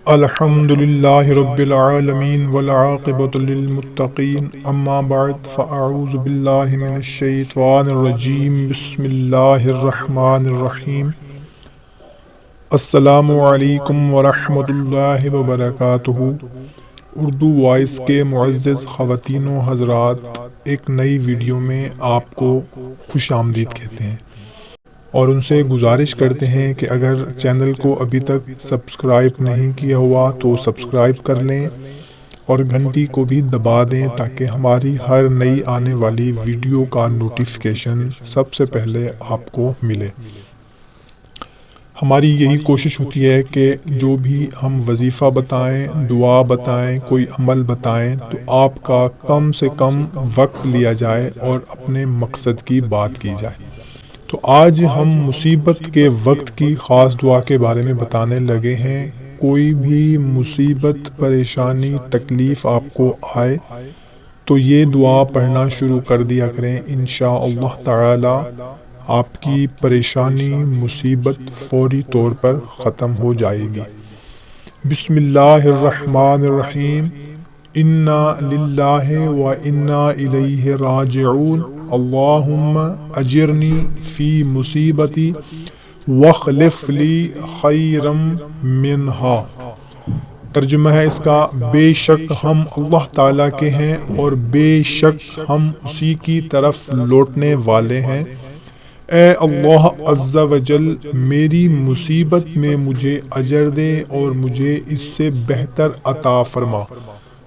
الحمد لله رب العالمين والعاقبة للمتقين اما بعد فاعوذ بالله من الشيطان الرجيم بسم الله الرحمن الرحيم السلام علیکم ورحمۃ اللہ وبرکاتہ۔ اردو وائس کے معزز خواتین و حضرات، ایک نئی ویڈیو میں آپ کو خوش آمدید کہتے ہیں اور ان سے گزارش کرتے ہیں کہ اگر چینل کو ابھی تک سبسکرائب نہیں کیا ہوا تو سبسکرائب کر لیں اور گھنٹی کو بھی دبا دیں تاکہ ہماری ہر نئی آنے والی ویڈیو کا نوٹیفیکیشن سب سے پہلے آپ کو ملے۔ ہماری یہی کوشش ہوتی ہے کہ جو بھی ہم وظیفہ بتائیں، دعا بتائیں، کوئی عمل بتائیں تو آپ کا کم سے کم وقت لیا جائے اور اپنے مقصد کی بات کی جائے۔ تو آج ہم مصیبت کے وقت کی خاص دعا کے بارے میں بتانے لگے ہیں۔ کوئی بھی مصیبت، پریشانی، تکلیف آپ کو آئے تو یہ دعا پڑھنا شروع کر دیا کریں، انشاءاللہ تعالی آپ کی پریشانی، مصیبت فوری طور پر ختم ہو جائے گی۔ بسم اللہ الرحمن الرحیم۔ انا للہ و انا الیہ راجعون اللہم اجرنی فی مصیبتی واخلف لی خیرا منہا۔ ترجمہ ہے اس کا، بے شک ہم اللہ تعالیٰ کے ہیں اور بے شک ہم اسی کی طرف لوٹنے والے ہیں۔ اے اللہ عز و جل، میری مصیبت میں مجھے اجر دے اور مجھے اس سے بہتر عطا فرما۔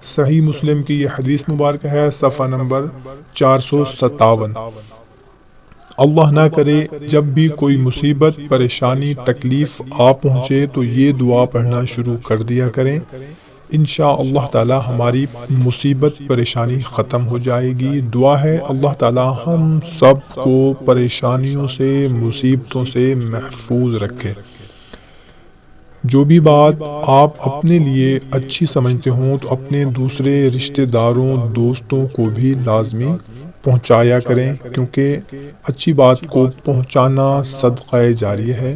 صحیح مسلم کی یہ حدیث مبارکہ ہے، صفحہ نمبر 457۔ اللہ نہ کرے جب بھی کوئی مصیبت، پریشانی، تکلیف آ پہنچے تو یہ دعا پڑھنا شروع کر دیا کریں، انشاءاللہ تعالی ہماری مصیبت، پریشانی ختم ہو جائے گی۔ دعا ہے اللہ تعالی ہم سب کو پریشانیوں سے، مصیبتوں سے محفوظ رکھے۔ جو بھی بات آپ اپنے لیے اچھی سمجھتے ہوں تو اپنے دوسرے رشتہ داروں، دوستوں کو بھی لازمی پہنچایا کریں، کیونکہ اچھی بات کو پہنچانا صدقہ جاریہ ہے۔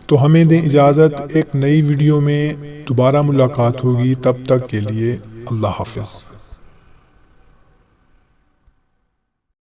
تو ہمیں دیں اجازت، ایک نئی ویڈیو میں دوبارہ ملاقات ہوگی، تب تک کے لیے اللہ حافظ۔